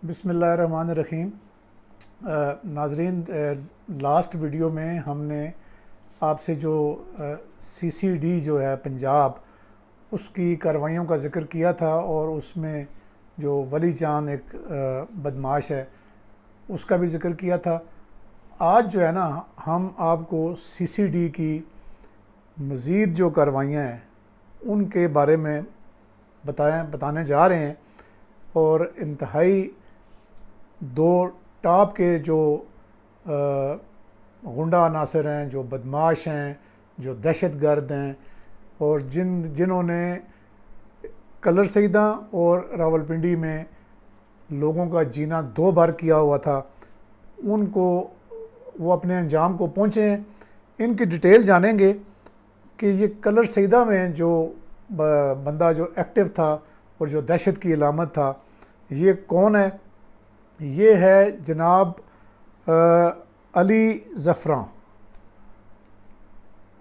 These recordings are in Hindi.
बिस्मिल्लाहिर्रहमानिर्रहीम। नाजरीन, लास्ट वीडियो में हमने आपसे जो सीसीडी जो है पंजाब, उसकी कार्रवाइयों का ज़िक्र किया था और उसमें जो वली जान एक बदमाश है उसका भी ज़िक्र किया था। आज जो है ना, हम आपको सीसीडी की मज़ीद जो कार्रवाइयाँ हैं उनके बारे में बताने जा रहे हैं। और इंतहाई दो टॉप के जो गुंडा अनासर हैं, जो बदमाश हैं, जो दहशतगर्द हैं और जिन्होंने कलर सईदा और रावलपिंडी में लोगों का जीना दो बार किया हुआ था, उनको वो अपने अंजाम को पहुँचे हैं। इनकी डिटेल जानेंगे कि ये कलर सईदा में जो बंदा जो एक्टिव था और जो दहशत की अलामत था, ये कौन है। ये है जनाब अली ज़फ़रां।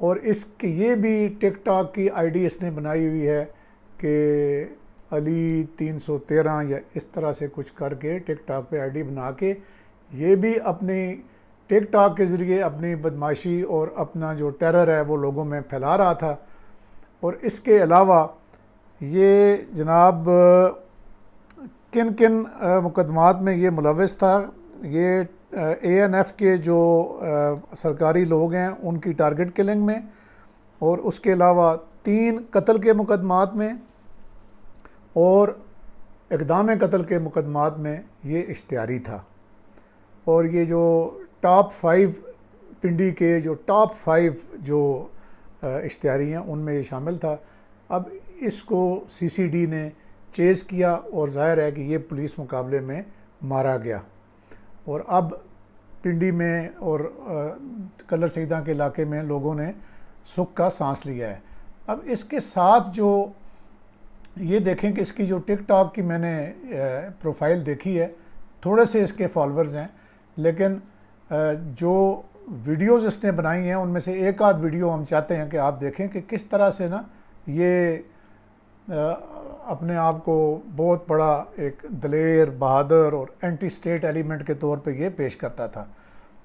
और इसकी ये भी टिकटॉक की आईडी इसने बनाई हुई है कि अली 313 या इस तरह से कुछ करके टिकटॉक पे आईडी बना के ये भी अपनी टिकटॉक के ज़रिए अपनी बदमाशी और अपना जो टेरर है वो लोगों में फैला रहा था। और इसके अलावा ये जनाब किन किन मुकदमात में ये मुलविस था। ये ANF के जो सरकारी लोग हैं उनकी टारगेट किलिंग में, और उसके अलावा 3 कत्ल के मुकदमात में और इक़दाम कत्ल के मुकदमात में ये इश्तिहारी था। और ये जो टॉप 5 पिंडी के जो टॉप 5 जो इश्तिहारी हैं उनमें ये शामिल था। अब इसको CCD ने चेज़ किया और ज़ाहिर है कि ये पुलिस मुकाबले में मारा गया। और अब पिंडी में और कलर सईदा के इलाके में लोगों ने सुख का सांस लिया है। अब इसके साथ जो ये देखें कि इसकी जो टिकटॉक की मैंने प्रोफाइल देखी है, थोड़े से इसके फॉलोअर्स हैं, लेकिन जो वीडियोस इसने बनाई हैं उनमें से एक आध वीडियो हम चाहते हैं कि आप देखें कि किस तरह से ना ये अपने आप को बहुत बड़ा एक दलेर, बहादुर और एंटी स्टेट एलिमेंट के तौर पे ये पेश करता था।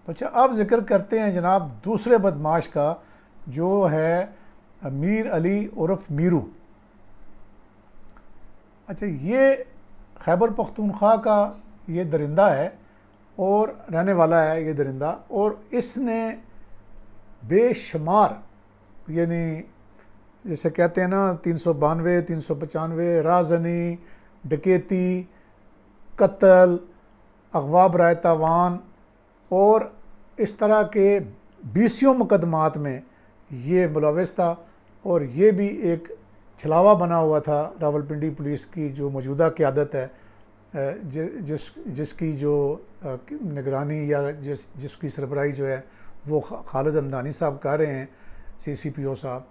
तो अच्छा, अब जिक्र करते हैं जनाब दूसरे बदमाश का, जो है मीर अली उर्फ मीरू। अच्छा, ये खैबर पख्तूनख्वा का ये दरिंदा है और रहने वाला है ये दरिंदा। और इसने बेशुमार, यानी जैसे कहते हैं ना 392, 395 राजनी, डकैती, कत्ल, अगवा बराए तावान और इस तरह के 20 मुकदमात में ये मुलविस था। और ये भी एक छलावा बना हुआ था रावलपिंडी पुलिस की जो मौजूदा क़यादत है, जिसकी जो निगरानी या जिसकी सरबराही जो है वो खालिद हमदानी साहब कर रहे हैं, CCPO साहब।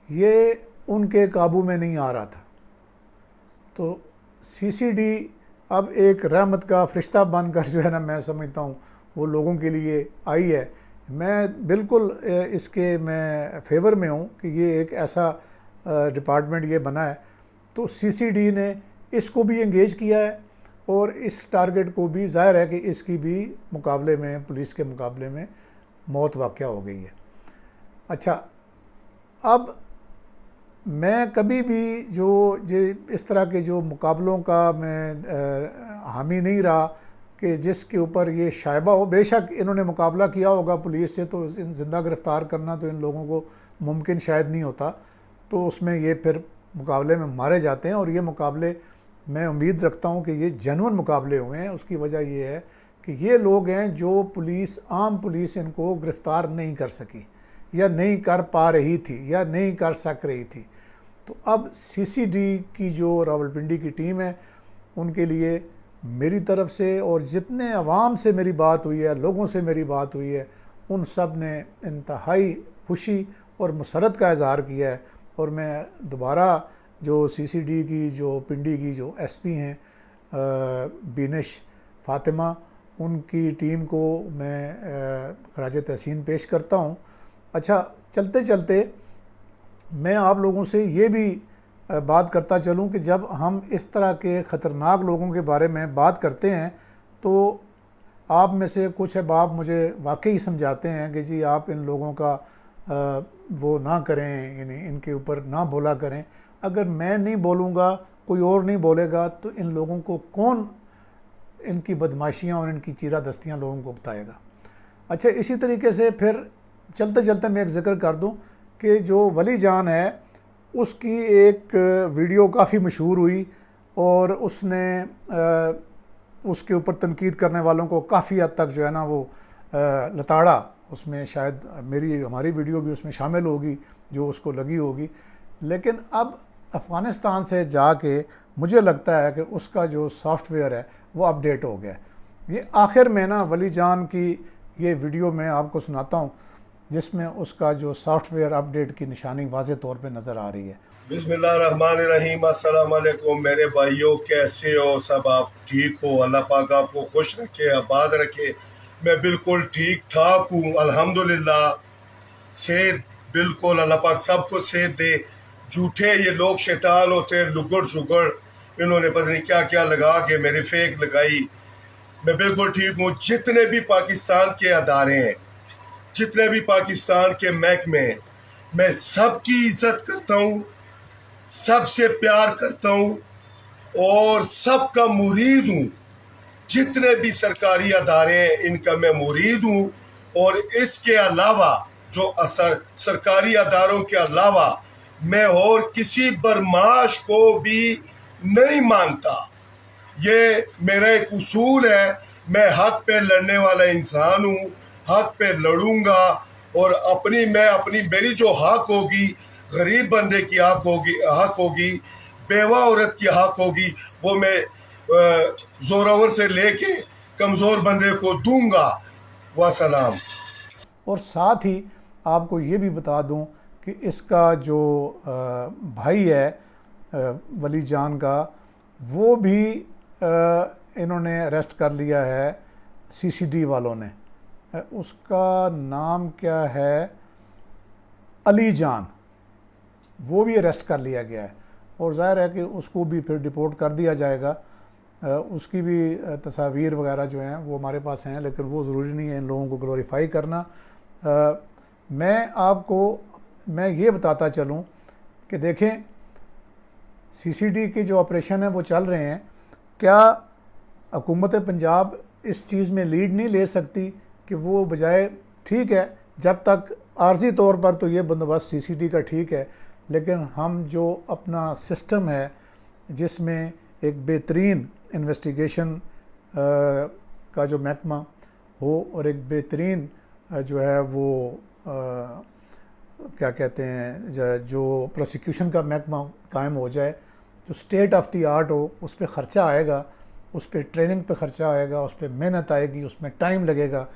ये उनके काबू में नहीं आ रहा था। तो CCD अब एक रहमत का फ़रिश्ता बनकर जो है ना, मैं समझता हूँ वो लोगों के लिए आई है। मैं बिल्कुल इसके मैं फेवर में हूँ कि ये एक ऐसा डिपार्टमेंट ये बना है। तो CCD ने इसको भी इंगेज किया है और इस टारगेट को भी, ज़ाहिर है कि इसकी भी मुकाबले में, पुलिस के मुकाबले में मौत वाक़या हो गई है। अच्छा, अब मैं कभी भी जो इस तरह के जो मुकाबलों का मैं हामी नहीं रहा कि जिसके ऊपर ये शायबा हो। बेशक इन्होंने मुकाबला किया होगा पुलिस से, तो ज़िंदा गिरफ़्तार करना तो इन लोगों को मुमकिन शायद नहीं होता, तो उसमें ये फिर मुकाबले में मारे जाते हैं। और ये मुकाबले मैं उम्मीद रखता हूँ कि ये जेन्युइन मुकाबले हुए हैं। उसकी वजह ये है कि ये लोग हैं जो आम पुलिस इनको गिरफ़्तार नहीं कर सकी या नहीं कर पा रही थी या नहीं कर सक रही थी। तो अब CCD की जो रावलपिंडी की टीम है, उनके लिए मेरी तरफ से और जितने अवाम से मेरी बात हुई है, लोगों से मेरी बात हुई है, उन सब ने इंतहाई खुशी और मसरत का इज़हार किया है। और मैं दोबारा जो CCD की जो पिंडी की जो SP हैं बिनिश फ़ातिमा, उनकी टीम को मैं ख़राज तहसीन पेश करता हूँ। अच्छा, चलते चलते मैं आप लोगों से ये भी बात करता चलूं कि जब हम इस तरह के ख़तरनाक लोगों के बारे में बात करते हैं तो आप में से कुछ अहबाब मुझे वाकई समझाते हैं कि जी आप इन लोगों का वो ना करें, यानी इनके ऊपर ना बोला करें। अगर मैं नहीं बोलूँगा, कोई और नहीं बोलेगा, तो इन लोगों को कौन इनकी बदमाशियाँ और इनकी चीरा दस्तियाँ लोगों को बताएगा। अच्छा, इसी तरीके से फिर चलते चलते मैं एक ज़िक्र कर दूं कि जो वली जान है उसकी एक वीडियो काफ़ी मशहूर हुई और उसने उसके ऊपर तनकीद करने वालों को काफ़ी हद तक जो है ना वो लताड़ा। उसमें शायद हमारी वीडियो भी उसमें शामिल होगी जो उसको लगी होगी। लेकिन अब अफ़गानिस्तान से जाके मुझे लगता है कि उसका जो सॉफ्टवेयर है वो अपडेट हो गया है। ये आखिर में ना वली जान की ये वीडियो मैं आपको सुनाता हूँ जिसमें उसका जो सॉफ्टवेयर अपडेट की निशानी वाज़े तौर पे नज़र आ रही है। बिस्मिल्लाहिर्रहमानिर्रहीम, अस्सलाम वालेकुम मेरे भाइयों, कैसे हो सब? आप ठीक हो? अल्लाह पाक आपको खुश रखे, आबाद रखे। मैं बिल्कुल ठीक ठाक हूँ अल्हम्दुलिल्लाह। सेहत बिल्कुल, अल्लाह पाक सबको सेहत दे। झूठे ये लोग शैतान होते हैं, लुगड़ शुगड़, इन्होंने पता नहीं क्या क्या लगा के मेरी फेक लगाई। मैं बिल्कुल ठीक हूँ। जितने भी पाकिस्तान के अदारे हैं, जितने भी पाकिस्तान के महकमे हैं, मैं सबकी इज्जत करता हूँ, सबसे प्यार करता हूँ और सबका मुरीद हूँ। जितने भी सरकारी अदारे हैं इनका मैं मुरीद हूँ। और इसके अलावा जो सरकारी अदारों के अलावा मैं और किसी बरमाश को भी नहीं मानता। ये मेरा एक उसूल है। मैं हक पे लड़ने वाला इंसान हूँ, हक पे लड़ूंगा। और मेरी जो हक होगी, गरीब बंदे की हक होगी, बेवा औरत की हक होगी, वो मैं जोरावर से लेके कमज़ोर बंदे को दूंगा। वसलाम। और साथ ही आपको ये भी बता दूं कि इसका जो भाई है वली जान का, वो भी इन्होंने अरेस्ट कर लिया है सीसीडी वालों ने। उसका नाम क्या है, अली जान, वो भी अरेस्ट कर लिया गया है। और ज़ाहिर है कि उसको भी फिर डिपोर्ट कर दिया जाएगा। उसकी भी तस्वीर वगैरह जो हैं वो हमारे पास हैं, लेकिन वो ज़रूरी नहीं है इन लोगों को ग्लोरीफाई करना। मैं ये बताता चलूँ कि देखें, सीसीडी के जो ऑपरेशन है वो चल रहे हैं। क्या हुकूमत पंजाब इस चीज़ में लीड नहीं ले सकती कि वो बजाय, ठीक है जब तक आर्जी तौर पर तो ये बंदोबस्त सीसीडी का ठीक है, लेकिन हम जो अपना सिस्टम है जिसमें एक बेहतरीन इन्वेस्टिगेशन का जो महकमा हो और एक बेहतरीन जो है वो क्या कहते हैं जो प्रोसिक्यूशन का महकमा कायम हो जाए, जो स्टेट ऑफ द आर्ट हो, उस पर ख़र्चा आएगा, उस पर ट्रेनिंग पे ख़र्चा आएगा, उस पर मेहनत आएगी, उसमें टाइम लगेगा।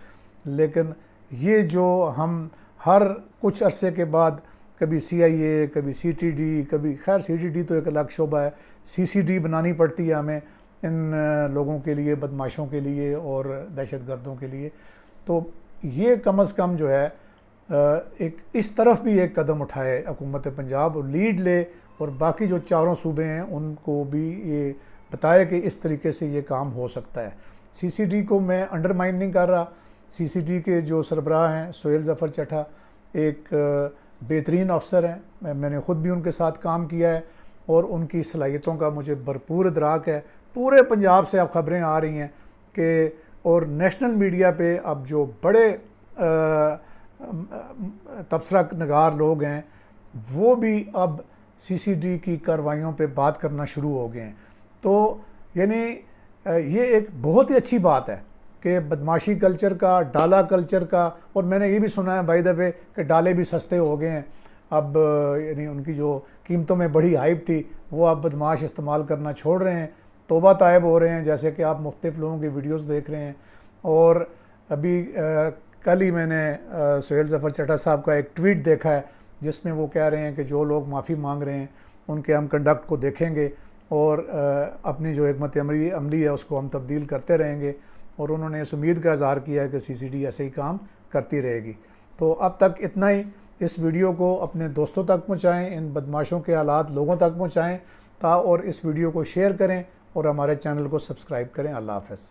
लेकिन ये जो हम हर कुछ अरसे के बाद कभी CIA, कभी CTD, कभी, खैर CTD तो एक अलग शोबा है, CCD बनानी पड़ती है हमें इन लोगों के लिए, बदमाशों के लिए और दहशतगर्दों के लिए। तो ये कम अज़ कम जो है एक इस तरफ भी एक कदम उठाए हुकूमत पंजाब, और लीड ले, और बाकी जो चारों सूबे हैं उनको भी ये बताए कि इस तरीके से ये काम हो सकता है। CCD को मैं अंडरमाइन नहीं कर रहा। CCD के जो सरबराह हैं सोहेल ज़फ़र चट्टा एक बेहतरीन अफसर हैं, मैंने ख़ुद भी उनके साथ काम किया है और उनकी सलाहियतों का मुझे भरपूर इदराक है। पूरे पंजाब से अब ख़बरें आ रही हैं कि, और नेशनल मीडिया पे अब जो बड़े तबसरा नगार लोग हैं वो भी अब CCD की कार्रवाइयों पे बात करना शुरू हो गए हैं। तो यानी ये एक बहुत ही अच्छी बात है कि बदमाशी कल्चर का, डाला कल्चर का, और मैंने ये भी सुना है बाय द वे कि डाले भी सस्ते हो गए हैं अब, यानी उनकी जो कीमतों में बड़ी हाइप थी वो अब बदमाश इस्तेमाल करना छोड़ रहे हैं, तौबा तायब हो रहे हैं, जैसे कि आप मुख्तलिफ़ लोगों की वीडियोस देख रहे हैं। और अभी कल ही मैंने सोहेल ज़फ़र चट्टा साहब का एक ट्वीट देखा है जिसमें वो कह रहे हैं कि जो लोग माफ़ी मांग रहे हैं उनके हम कंडक्ट को देखेंगे और अपनी जो हिकमत अमली है उसको हम तब्दील करते रहेंगे। और उन्होंने इस उम्मीद का इज़हार किया है कि CCD ऐसे ही काम करती रहेगी। तो अब तक इतना ही। इस वीडियो को अपने दोस्तों तक पहुँचाएँ, इन बदमाशों के हालात लोगों तक पहुँचाएँ और इस वीडियो को शेयर करें और हमारे चैनल को सब्सक्राइब करें। अल्लाह हाफ़िज़।